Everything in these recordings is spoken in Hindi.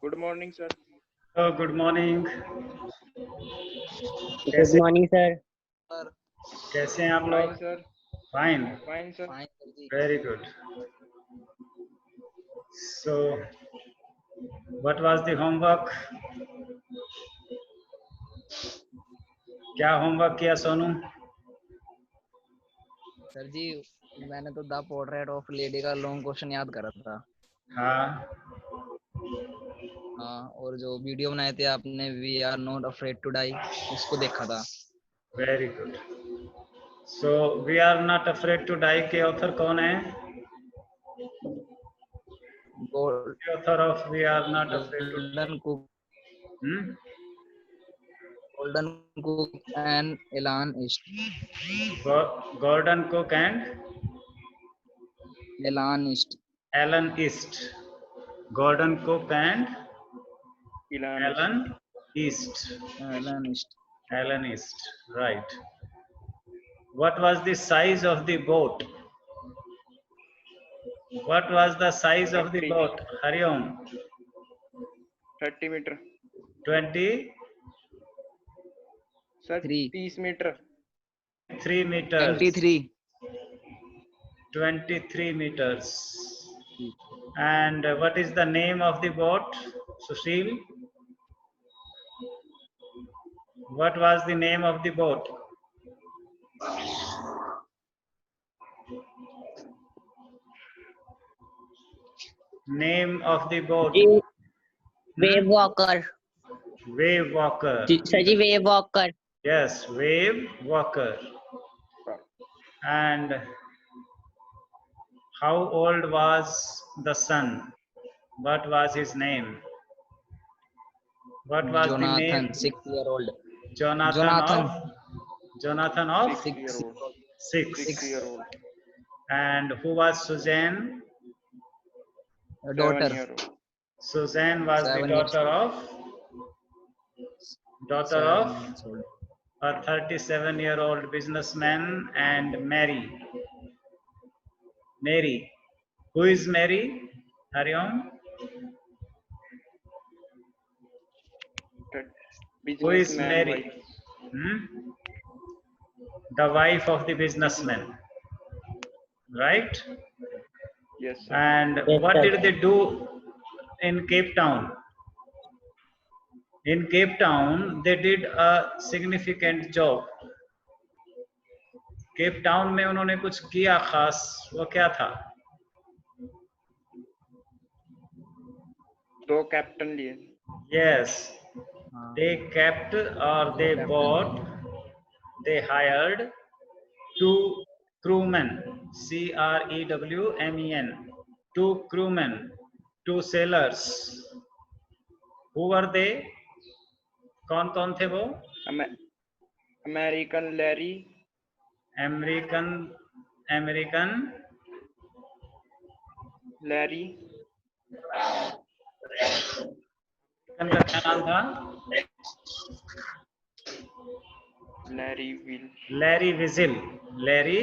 Good morning, sir. Oh, good morning. Good morning, sir. कैसे हैं आप Fine, लोग? sir. Fine. Fine, sir. Very good. So, what was the homework? क्या होमवर्क किया सोनू? सर जी मैंने तो द पोर्ट्रेट ऑफ लेडी का लॉन्ग क्वेश्चन याद करा था। हाँ, हाँ, और जो वीडियो बनाए थे आपने we are not afraid to die उसको देखा था। very good. So, we are not afraid to die के ऑथर कौन है? The author of We Are Not Afraid to Die. Golden cook Hmm? Golden cook and एलान ईस्ट Gordon Cook and एलान east Alan East. Gordon Cook and Ilan. Alan East. एलान east Alan East. Right. What was the size of the boat? What was the size of the 30. boat? Hariom. 30 meter. 20, Sir, 3 30 meter. 3 meters. 23 23 meters. And what is the name of the boat? Sushil? What was the name of the boat? Name of the boat? Wave Walker Wave Walker. Sir ji Wave Walker Yes, Wave Walker. And how old was the son? What was his name? What was the Jonathan name? 6 year old Jonathan Jonathan. of? Jonathan of 6-year-old. 6. 6-year-old. And who was Suzanne? daughter 7-year-old. Suzanne was the 7 years daughter old. of 7 years old. a 37-year-old businessman and Mary. Mary. Who is Mary? Hariom? Who is Businessman Mary? wife. The wife of the businessman. Right? Yes, sir. And Yes, what sir. did they do in Cape Town? In Cape Town, they did a significant job. Cape Town में उन्होंने कुछ किया खास, वो क्या था? 2 captain लिए. Yes, हाँ, they kept or they captain. bought, they hired 2 crewmen, CREWMEN, 2 crewmen, 2 sailors. Who were they? कौन कौन थे वो? American Larry. American Larry. का क्या नाम था? Larry Will. Larry Wiesel. Larry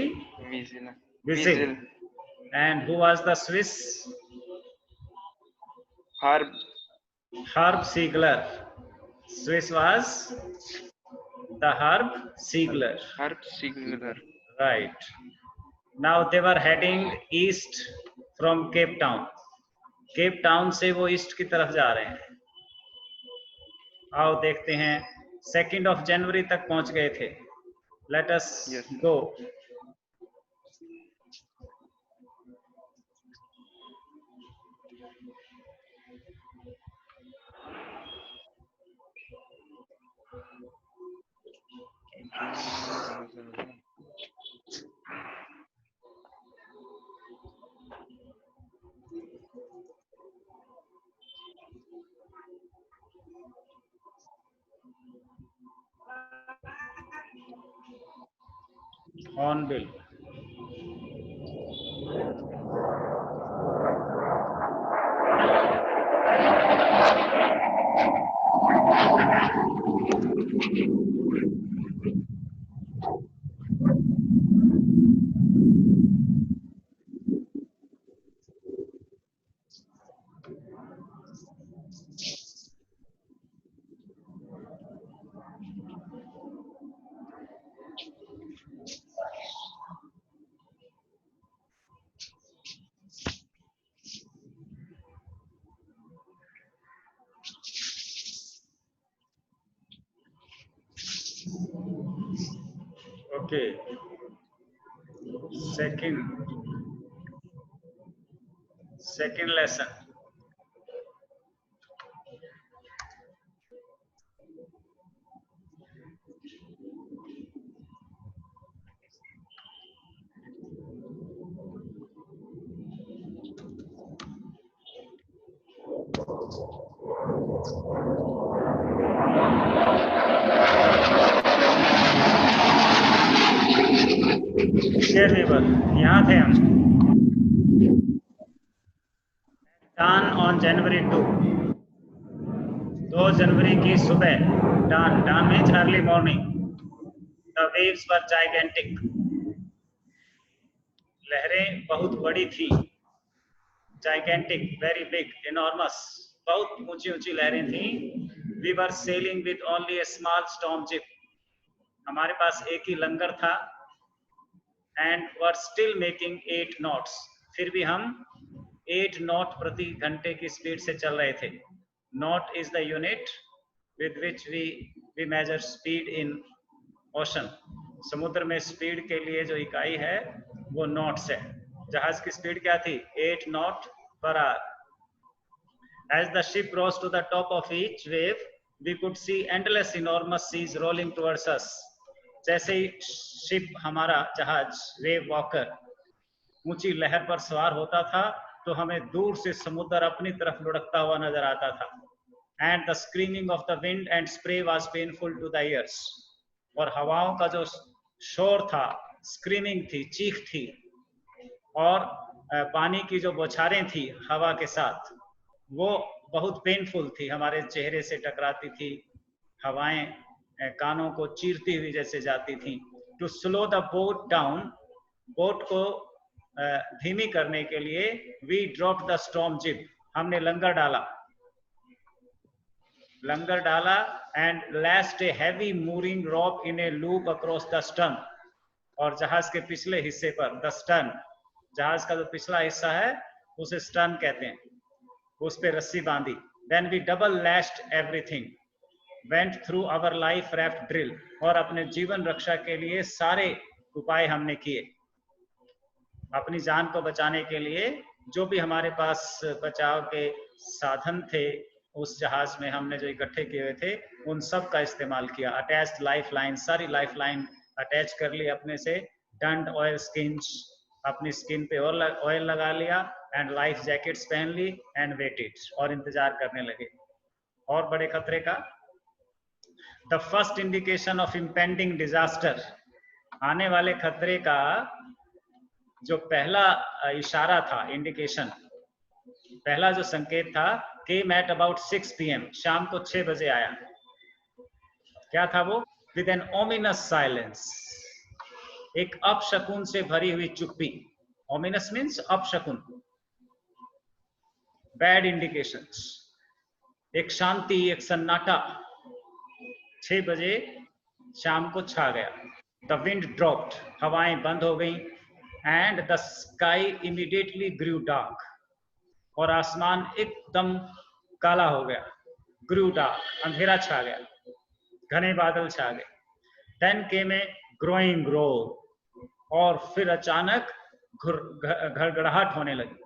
Weasel. Wiesel. And who was the Swiss? Herb. Siegler. Swiss was the Herb Siegler. Herb Siegler. Right. Now they were heading east from Cape Town. Cape Town से वो ईस्ट की तरफ जा रहे हैं. आओ देखते हैं. 2nd of January तक पहुंच गए थे. Let us Yes, sir. go. Hornbill. Okay, second lesson. शेयर वीवर, यहाँ थे हम। डान ऑन जनवरी 2 जनवरी की सुबह, dawn means early morning. The waves were gigantic, लहरें बहुत बड़ी थी। जाइगेंटिक, वेरी बिग, इनॉर्मस, बहुत ऊंची ऊंची लहरें थी। We were sailing with only a small storm jib, हमारे पास एक ही लंगर था। And were still making 8 knots, फिर भी हम 8 नॉट प्रति घंटे की स्पीड से चल रहे थे। Knot is the unit with which we measure speed in ocean, समुद्र में स्पीड के लिए जो इकाई है वो नॉट्स है। जहाज की स्पीड क्या थी? 8 not per hour. As the ship rose to the top of each wave, we could see endless enormous seas rolling towards us. जैसे ही शिप, हमारा जहाज वेव वॉकर ऊंची लहर पर सवार होता था तो हमें दूर से समुद्र अपनी तरफ लुढ़कता हुआ नजर आता था। And the screaming of the wind and spray was painful to the ears. और हवाओं का जो शोर था, स्क्रीमिंग थी, चीख थी, और पानी की जो बौछारें थी हवा के साथ, वो बहुत पेनफुल थी, हमारे चेहरे से टकराती थी। हवाएं कानों को चीरती हुई जैसे जाती थी। To slow the boat down, boat को धीमी करने के लिए, we drop the storm jib, हमने लंगर डाला and lashed a heavy mooring rope in a loop across the stern, और जहाज के पिछले हिस्से पर, द स्टर्न, जहाज का जो पिछला हिस्सा है उसे स्टर्न कहते हैं, उस पे रस्सी बांधी। Then we double lashed everything, went through our life raft drill, और अपने जीवन रक्षा के लिए सारे उपाय हमने किए। अपनी जान को बचाने के लिए जो भी हमारे पास बचाव के साधन थे उस जहाज में हमने जो इकट्ठे किए हुए थे उन सब का इस्तेमाल किया। अटैच्ड लाइफ लाइन, सारी लाइफ लाइन अटैच कर ली अपने से। डंड ऑयल स्किन्स, अपनी स्किन पे ऑयल लगा लिया, एंड लाइफ जैकेट्स पहन ली, एंड वेटेड, और इंतजार करने लगे और बड़े खतरे का। The first indication of impending disaster, आने वाले खतरे का जो पहला इशारा था, इंडिकेशन, पहला जो संकेत था, came at about 6 PM, शाम को 6 बजे आया। क्या था वो? With an ominous silence, एक अपशकुन से भरी हुई चुप्पी। Ominous means अपशकुन, bad indications, एक शांति, एक सन्नाटा 6 बजे शाम को छा गया। The wind dropped, हवाएं बंद हो गई, and the sky immediately grew dark, और आसमान एकदम काला हो गया। grew dark, अंधेरा छा गया, घने बादल छा गए। Then came a growing roar, और फिर अचानक गड़गड़ाहट होने लगी,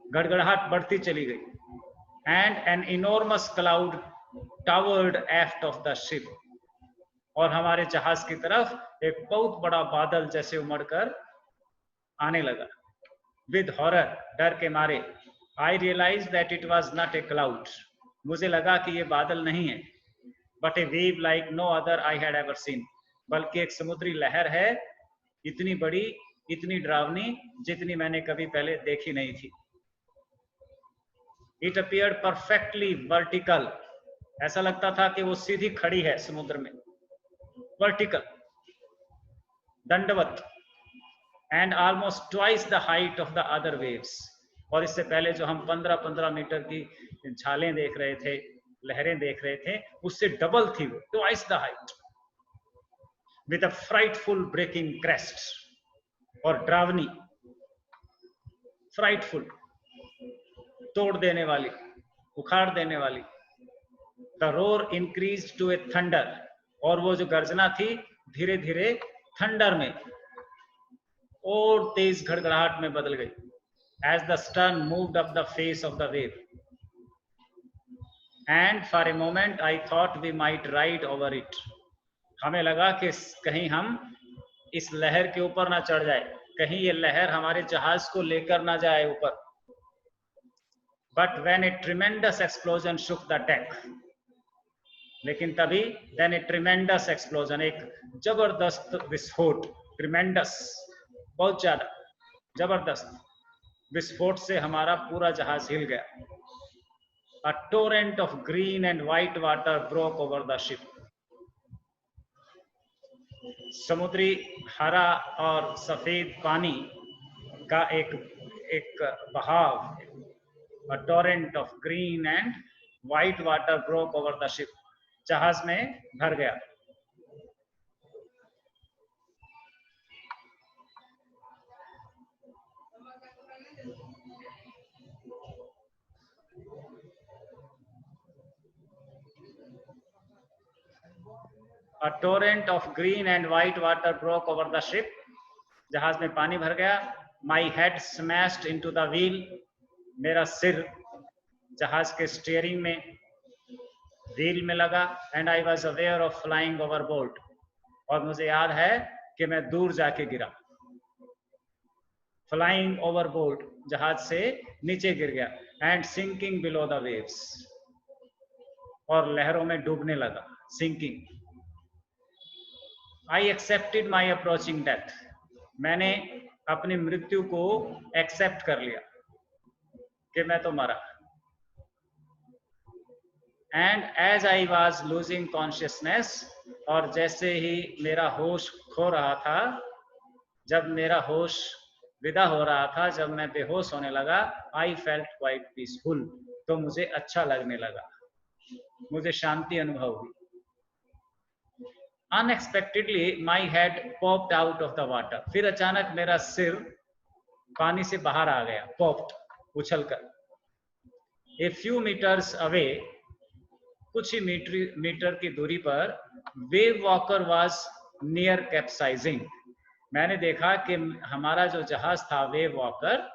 गड़गड़ाहट बढ़ती चली गई। And an enormous cloud towered aft of the ship, और हमारे जहाज की तरफ एक बहुत बड़ा बादल जैसे उमड़कर आने लगा। With horror, डर के मारे, I realized that it was not a cloud, मुझे लगा कि ये बादल नहीं है, but a wave like no other I had ever seen, बल्कि एक समुद्री लहर है, इतनी बड़ी, इतनी डरावनी, जितनी मैंने कभी पहले देखी नहीं थी। It appeared perfectly vertical, ऐसा लगता था कि वो सीधी खड़ी है समुद्र में, vertical, दंडवत, and almost twice the height of the other waves, और इससे पहले जो हम 15-15 मीटर की झालें देख रहे थे, लहरें देख रहे थे, उससे डबल थी वो, twice the height, with a frightful breaking crest, और डरावनी, frightful, तोड़ देने वाली, उखाड़ देने वाली। The roar increased to a thunder, और वो जो गर्जना थी धीरे धीरे थंडर में और तेज घड़घड़ाहट में बदल गई। As the stern moved up the face of the wave, and for a moment I thought we might ride over it. हमें लगा कि कहीं हम इस लहर के ऊपर ना चढ़ जाए, कहीं ये लहर हमारे जहाज को लेकर ना जाए ऊपर। But when a tremendous explosion shook the deck, लेकिन तभी then a tremendous explosion, एक जबरदस्त विस्फोट, tremendous बहुत ज्यादा जबरदस्त विस्फोट से हमारा पूरा जहाज हिल गया। A torrent of green and white water broke over the ship. समुद्री हरा और सफेद पानी का एक बहाव, a torrent of green and white water broke over the ship, जहाज में भर गया। A torrent of green and white water broke over the ship. जहाज में पानी भर गया। My head smashed into the wheel. मेरा सिर जहाज के स्टीयरिंग में व्हील में लगा। And I was aware of flying overboard. और मुझे याद है कि मैं दूर जाके गिरा। Flying overboard, जहाज से नीचे गिर गया। And sinking below the waves. और लहरों में डूबने लगा। Sinking. I accepted my approaching death. मैंने अपनी मृत्यु को एक्सेप्ट कर लिया कि मैं तो मरा। And as I was losing consciousness, और जैसे ही मेरा होश खो रहा था, जब मेरा होश विदा हो रहा था, जब मैं बेहोश होने लगा, I felt quite peaceful. तो मुझे अच्छा लगने लगा, मुझे शांति अनुभव हुई। Unexpectedly, my head popped out of the water. फिर अचानक मेरा सिर पानी से बाहर आ गया, popped, उछलकर। A few meters away, कुछ ही मीटर की दूरी पर, wave walker was near capsizing. मैंने देखा कि हमारा जो जहाज था वेव वॉकर,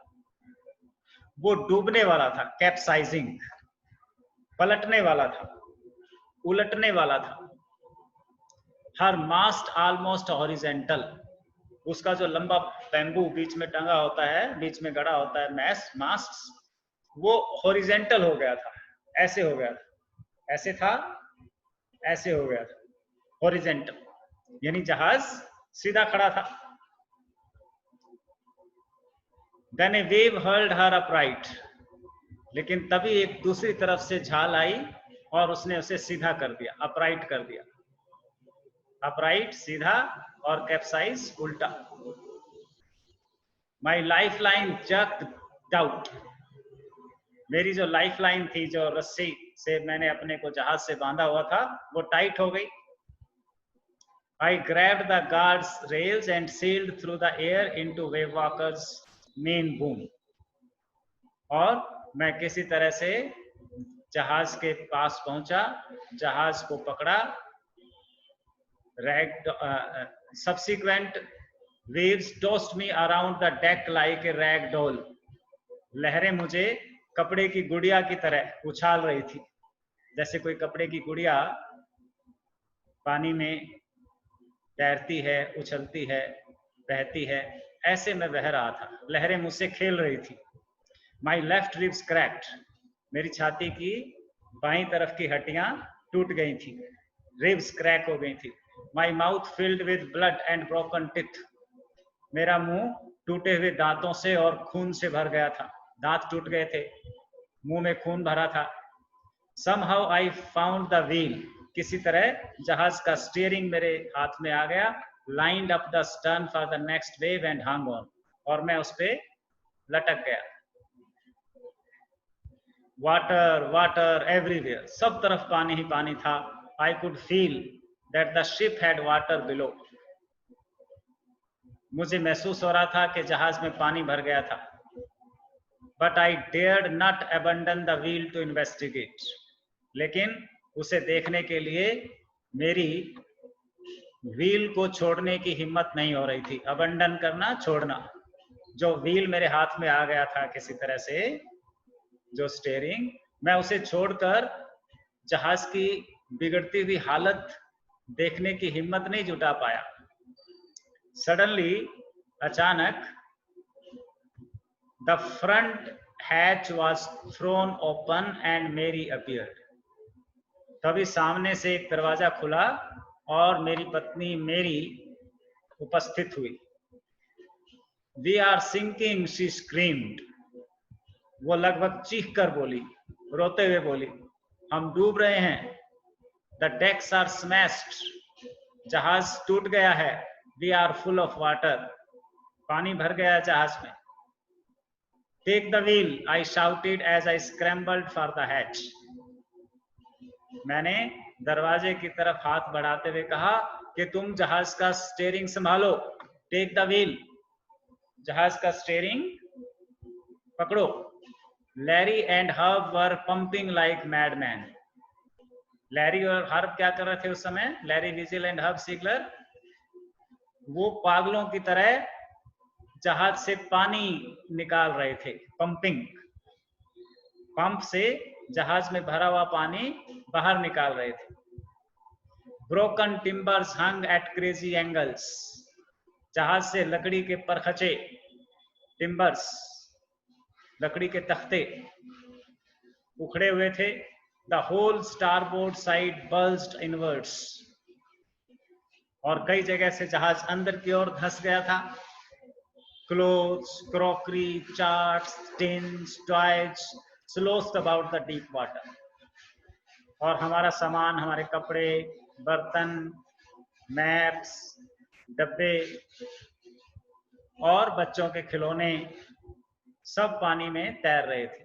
वो डूबने वाला था, कैप्साइजिंग, पलटने वाला था, उलटने वाला था। हर मास्ट ऑलमोस्ट हॉरिजेंटल, उसका जो लंबा बैम्बू बीच में टंगा होता है, बीच में गड़ा होता है मास्ट, वो हॉरिजेंटल हो गया था, ऐसे हो गया था, ऐसे था, ऐसे हो गया था, हॉरिजेंटल, यानी जहाज सीधा खड़ा था। Then a wave hurled her upright. लेकिन तभी एक दूसरी तरफ से झाल आई और उसने उसे सीधा कर दिया, अपराइट कर दिया। अपराइट सीधा और कैप्साइज उल्टा। My lifeline jerked out. मेरी जो लाइफलाइन थी, जो रस्सी से मैंने अपने को जहाज से बांधा हुआ था, वो टाइट हो गई। I grabbed the guard's rails and sailed through the air into wave walker's main boom. और मैं किसी तरह से जहाज के पास पहुंचा, जहाज को पकड़ा। Subsequent waves tossed me around the deck like a rag doll. लहरें मुझे कपड़े की गुड़िया की तरह उछाल रही थी, जैसे कोई कपड़े की गुड़िया पानी में तैरती है, उछलती है, बहती है, ऐसे मैं बह रहा था। लहरें मुझसे खेल रही थी। My left ribs cracked. मेरी छाती की बाईं तरफ की हड्डियां टूट गई थी, रिब्स क्रैक हो गई थी। My mouth filled with blood and broken teeth. मेरा मुंह टूटे हुए दांतों से और खून से भर गया था, दांत टूट गए थे, मुंह में खून भरा था। Somehow I found the wheel. किसी तरह जहाज का स्टीयरिंग मेरे हाथ में आ गया। Lined up the stern for the next wave and hung on. और मैं उस पे लटक गया। Water, water everywhere. सब तरफ पानी ही पानी था। I could feel that the ship had water below. मुझे महसूस हो रहा था कि जहाज में पानी भर गया था। But I dared not abandon the wheel to investigate. लेकिन उसे देखने के लिए मेरी व्हील को छोड़ने की हिम्मत नहीं हो रही थी। अबंडन करना, छोड़ना। जो व्हील मेरे हाथ में आ गया था किसी तरह से, जो स्टीयरिंग, मैं उसे छोड़कर जहाज की बिगड़ती हुई हालत देखने की हिम्मत नहीं जुटा पाया। सडनली, अचानक, the front hatch was throne open and मेरी अपीयर्ड। तभी सामने से एक दरवाजा खुला और मेरी पत्नी मेरी उपस्थित हुई। We are sinking, she screamed. वो लगभग चीख कर बोली, रोते हुए बोली, हम डूब रहे हैं। The decks are smashed. जहाज टूट गया है। We are full of water. पानी भर गया जहाज में। Take the wheel, I shouted as I scrambled for the hatch. मैंने दरवाजे की तरफ हाथ बढ़ाते हुए कहा कि तुम जहाज का स्टीयरिंग संभालो। टेक द व्हील, जहाज का स्टीयरिंग पकड़ो। Larry and Herb were pumping like madman. Larry और हर्ब क्या कर रहे थे उस समय? Larry Vigil and Herb Siegler, वो पागलों की तरह जहाज से पानी निकाल रहे थे। पंपिंग, पंप से जहाज में भरा हुआ पानी बाहर निकाल रहे थे। ब्रोकन टिम्बर्स हंग एट क्रेजी एंगल्स। जहाज से लकड़ी के परखचे, टिम्बर्स, लकड़ी के तख्ते उखड़े हुए थे। The whole starboard side bulged inwards. और कई जगह से जहाज अंदर की ओर धंस गया था। Clothes, crockery, charts, tins, toys sloshed about the deep water. और हमारा सामान, हमारे कपड़े, बर्तन, मैप्स, डब्बे और बच्चों के खिलौने सब पानी में तैर रहे थे।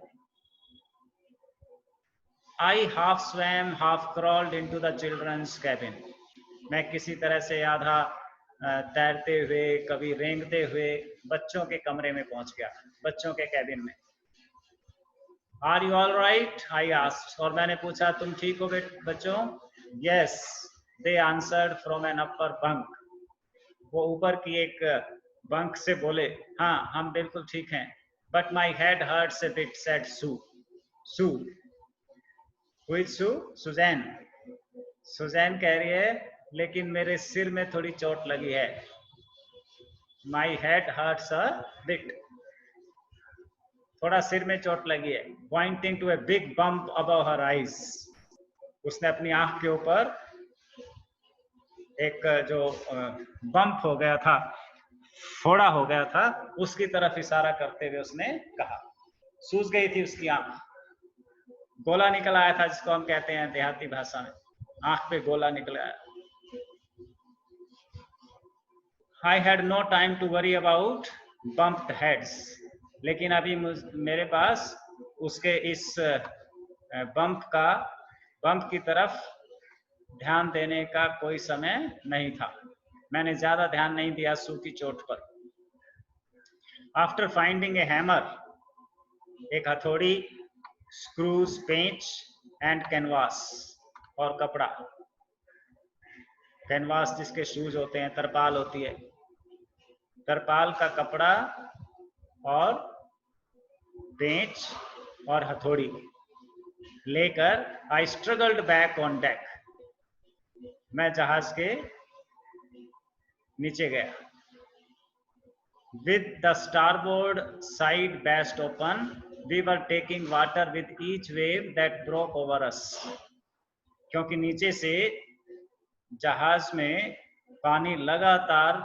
I half swam, half crawled into the children's cabin. मैं किसी तरह से आधा तैरते हुए, कभी रेंगते हुए बच्चों के कमरे में पहुंच गया, बच्चों के कैबिन में। Are you all right? I asked. और मैंने पूछा, तुम ठीक हो बच्चों? Yes, they answered from an upper bunk. वो ऊपर की एक बंक से बोले, हाँ हम बिल्कुल ठीक हैं। But my head hurts a bit, said Sue. Sue. Who is Sue? Suzanne. Suzanne कह रही है, लेकिन मेरे सिर में थोड़ी चोट लगी है। My head hurts a bit. थोड़ा सिर में चोट लगी है। Pointing to a big bump above her eyes. उसने अपनी आंख के ऊपर एक जो बम्प हो गया था, फोड़ा हो गया था, उसकी तरफ इशारा करते हुए उसने कहा। सूज गई थी उसकी आंख, गोला निकल आया था, जिसको हम कहते हैं देहाती भाषा में, आंख पे गोला निकल आया। I had no time to worry about bumped heads. लेकिन अभी मेरे पास उसके इस बम्प की तरफ ध्यान देने का कोई समय नहीं था। मैंने ज्यादा ध्यान नहीं दिया सू की चोट पर। After finding a hammer, एक हथौड़ी, screws, पेंच and canvas, और कपड़ा, कैनवास जिसके शूज होते हैं, तरपाल होती है, तरपाल का कपड़ा और पेंच और हथौड़ी लेकर I struggled back on deck. मैं जहाज के नीचे गया। With the starboard side bashed open, we were taking water with each wave that broke over us. क्योंकि नीचे से जहाज में पानी लगातार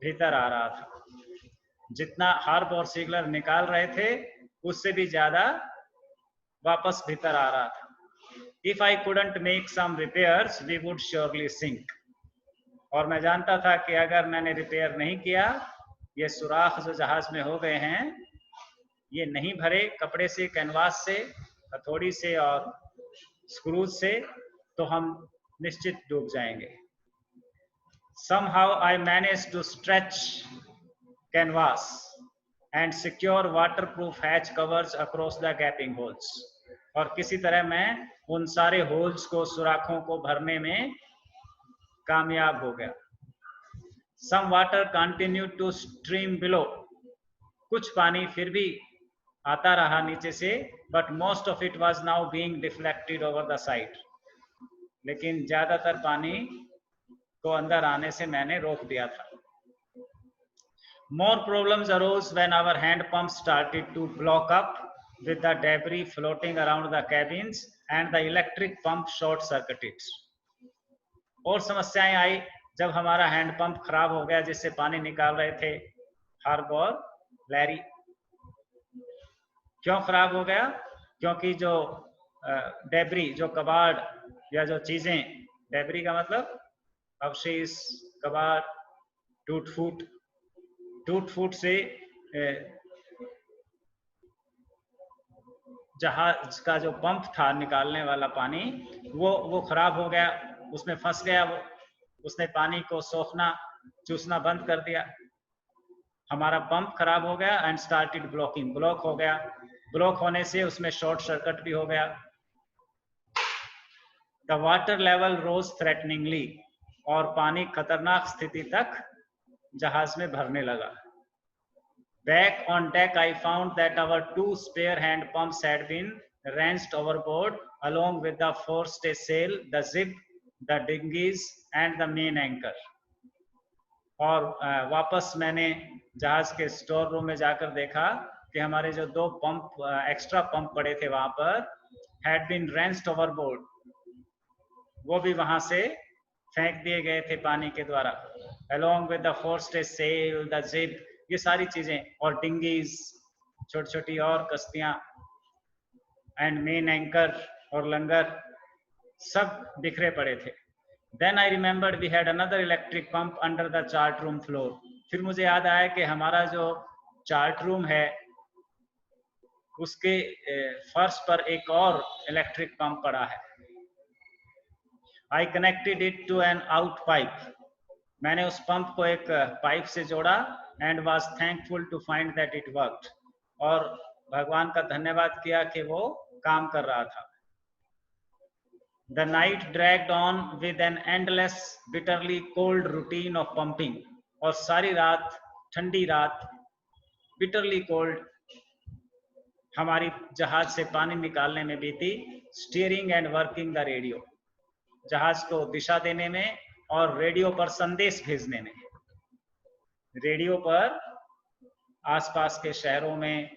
भीतर आ रहा था। जितना हार्ब और सीगलर निकाल रहे थे, उससे भी ज्यादा वापस भीतर आ रहा था। If I couldn't make some repairs, we would surely sink. और मैं जानता था कि अगर मैंने रिपेयर नहीं किया, ये सुराख जो जहाज में हो गए हैं, ये नहीं भरे कपड़े से, कैनवास से, हथौड़ी से और स्क्रूज से, तो हम निश्चित डूब जाएंगे। Somehow I managed to stretch canvas and secure waterproof hatch covers across the gaping holes. और किसी तरह मैं उन सारे होल्स को, सुराखों को भरने में कामयाब हो गया। Some water continued to stream below. कुछ पानी फिर भी आता रहा नीचे से, but most of it was now being deflected over the side. लेकिन ज्यादातर पानी को अंदर आने से मैंने रोक दिया था। More problems arose when our hand pumps started to block up with the debris floating around the cabins and the electric pump short circuited. और समस्याएं आई जब हमारा हैंड पंप खराब हो गया, जिससे पानी निकाल रहे थे हार्ब और लैरी। क्यों खराब हो गया? क्योंकि जो डेब्री, जो कबाड़ या जो चीजें, डेब्री का मतलब अवशेष, कबाड़, टूट फूट से जहाज का जो पंप था निकालने वाला पानी, वो खराब हो गया, उसमें फंस गया। उसने पानी को सोखना, चूसना बंद कर दिया। हमारा पंप खराब हो गया एंड स्टार्टेड ब्लॉकिंग, ब्लॉक हो गया। ब्लॉक होने से उसमें शॉर्ट सर्किट भी हो गया। द वाटर लेवल रोज थ्रेटनिंगली, और पानी खतरनाक स्थिति तक जहाज में भरने लगा। Back on deck, I found that our 2 spare hand pumps had been wrenched overboard along with the forestaysail, the jib, the dinghies and the main anchor. और वापस मैंने जहाज के स्टोर रूम में जाकर देखा कि हमारे जो 2 पंप, एक्स्ट्रा पंप पड़े थे वहां पर, had been wrenched overboard, वो भी वहां से फेंक दिए गए थे पानी के द्वारा। along with the forestaysail, the jib, ये सारी चीजें, और डिंगीज, छोटी छोटी और कश्तियां, एंड मेन एंकर और लंगर, सब बिखरे पड़े थे। Then I remembered we had another electric pump under the chart room floor. फिर मुझे याद आया कि हमारा जो चार्ट रूम है उसके फर्श पर एक और इलेक्ट्रिक पंप पड़ा है। I connected it to an out pipe. मैंने उस पंप को एक पाइप से जोड़ा and was thankful to find that it worked. और भगवान का धन्यवाद किया कि वो काम कर रहा था। The night dragged on with an endless, bitterly cold routine of pumping. और सारी रात, ठंडी रात, bitterly cold, हमारी जहाज से पानी निकालने में बीती। Steering and working the radio, जहाज को दिशा देने में और रेडियो पर संदेश भेजने में। रेडियो पर आसपास के शहरों में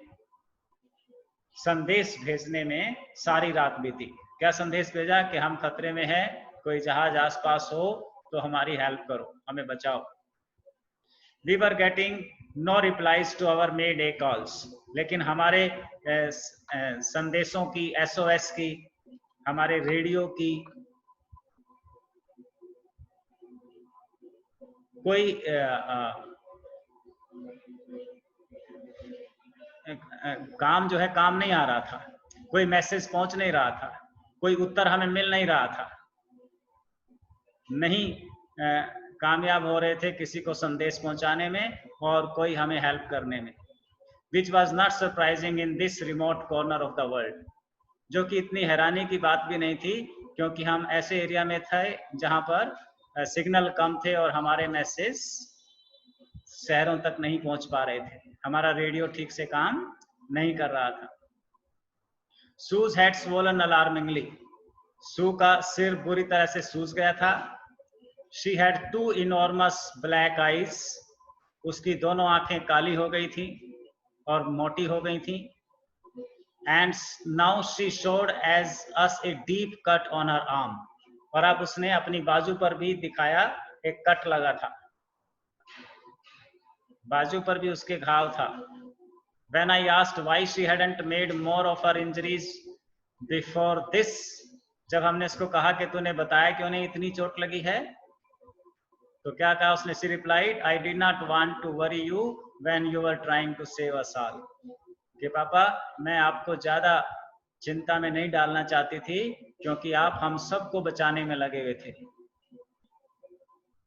संदेश भेजने में सारी रात बीती। क्या संदेश भेजा? कि हम खतरे में हैं, कोई जहाज आसपास हो तो हमारी हेल्प करो, हमें बचाओ। We were getting no replies to our Mayday calls. लेकिन हमारे संदेशों की, SOS की, हमारे रेडियो की कोई काम जो है काम नहीं आ रहा था, कोई मैसेज पहुंच नहीं रहा था, कोई उत्तर हमें मिल नहीं रहा था, नहीं कामयाब हो रहे थे किसी को संदेश पहुंचाने में और कोई हमें हेल्प करने में। Which was not surprising in this remote corner of the world. जो कि इतनी हैरानी की बात भी नहीं थी, क्योंकि हम ऐसे एरिया में थे जहां पर सिग्नल कम थे और हमारे मैसेज शहरों तक नहीं पहुंच पा रहे थे, हमारा रेडियो ठीक से काम नहीं कर रहा था। Sue's had swollen alarmingly. सू का सिर बुरी तरह से सूज गया था। She had 2 enormous black eyes. उसकी दोनों आंखें काली हो गई थी और मोटी हो गई थी। And now she showed as us a deep cut on her arm. और अब उसने अपनी बाजू पर भी दिखाया, एक कट लगा था, बाजू पर भी उसके घाव था। When I asked why she hadn't made more of her injuries before this, जब हमने इसको कहा कि तूने बताया क्यों नहीं इतनी चोट लगी है, तो क्या कहा उसने? She replied, I did not want to worry you when you were trying to save us all. कि पापा, मैं आपको ज्यादा चिंता में नहीं डालना चाहती थी, क्योंकि आप हम सबको बचाने में लगे हुए थे।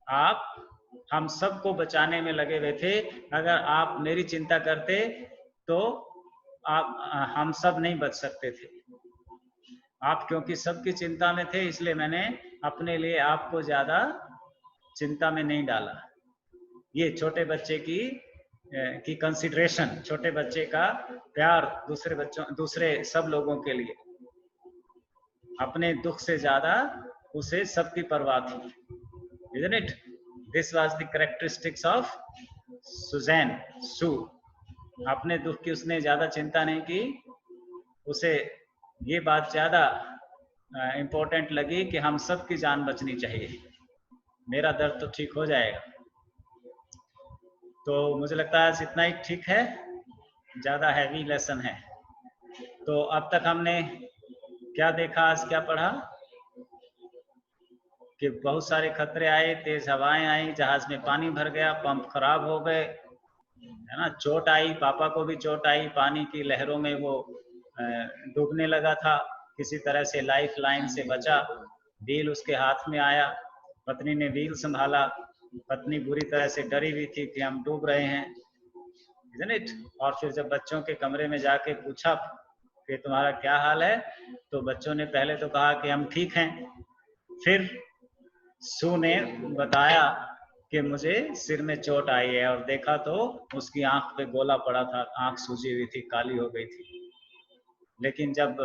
आप हम सबको बचाने में लगे हुए थे। अगर आप मेरी चिंता करते तो आप हम सब नहीं बच सकते थे। आप क्योंकि सबकी चिंता में थे, इसलिए मैंने अपने लिए आपको ज्यादा चिंता में नहीं डाला। ये छोटे बच्चे की कंसिडरेशन, छोटे बच्चे का प्यार दूसरे सब लोगों के लिए, अपने दुख से ज्यादा उसे सबकी परवाह थी। Isn't it? This was the characteristics of Susan, Sue. अपने दुख की उसने ज्यादा चिंता नहीं की, उसे ये बात ज्यादा इम्पोर्टेंट लगी कि हम सब की जान बचनी चाहिए, मेरा दर्द तो ठीक हो जाएगा। तो मुझे लगता है आज इतना ही ठीक है, ज्यादा हैवी लेसन है। तो अब तक हमने क्या देखा, आज क्या पढ़ा कि बहुत सारे खतरे आए, तेज हवाएं आई, जहाज में पानी भर गया, पंप खराब हो गए, है ना, चोट आई, पापा को भी चोट आई, पानी की लहरों में वो डूबने लगा था, किसी तरह से लाइफ लाइन से बचा, व्हील उसके हाथ में आया, पत्नी ने व्हील संभाला, पत्नी बुरी तरह से डरी हुई थी कि हम डूब रहे हैं, isn't it? और फिर जब बच्चों के कमरे में जाके पूछा कि तुम्हारा क्या हाल है, तो बच्चों ने पहले तो कहा कि हम ठीक हैं, फिर सू ने बताया कि मुझे सिर में चोट आई है, और देखा तो उसकी आंख पे गोला पड़ा था, आंख सूजी हुई थी, काली हो गई थी। लेकिन जब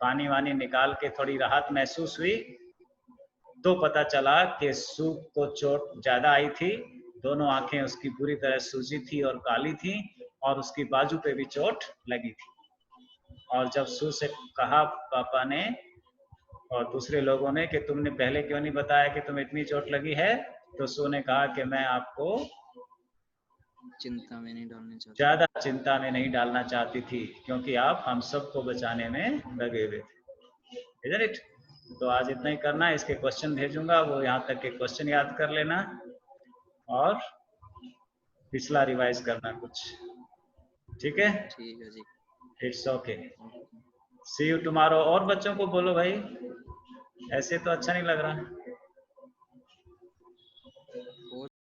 पानी वानी निकाल के थोड़ी राहत महसूस हुई तो पता चला कि सू को चोट ज्यादा आई थी, दोनों आंखें उसकी पूरी तरह सूजी थी और काली थी, और उसकी बाजू पे भी चोट लगी थी। और जब सू से कहा पापा ने और दूसरे लोगों ने कि तुमने पहले क्यों नहीं बताया कि तुम्हें इतनी चोट लगी है, तो सू ने कहा कि मैं आपको चिंता में नहीं डालना चाहता। ज्यादा चिंता में नहीं डालना चाहती थी, क्योंकि आप हम सबको बचाने में लगे हुए थे। Isn't it? तो आज इतना ही करना है, इसके क्वेश्चन भेजूंगा, वो यहाँ तक के क्वेश्चन याद कर लेना और पिछला रिवाइज करना कुछ, ठीक है? ठीक है जी। It's okay, see you tomorrow. और बच्चों को बोलो भाई, ऐसे तो अच्छा नहीं लग रहा।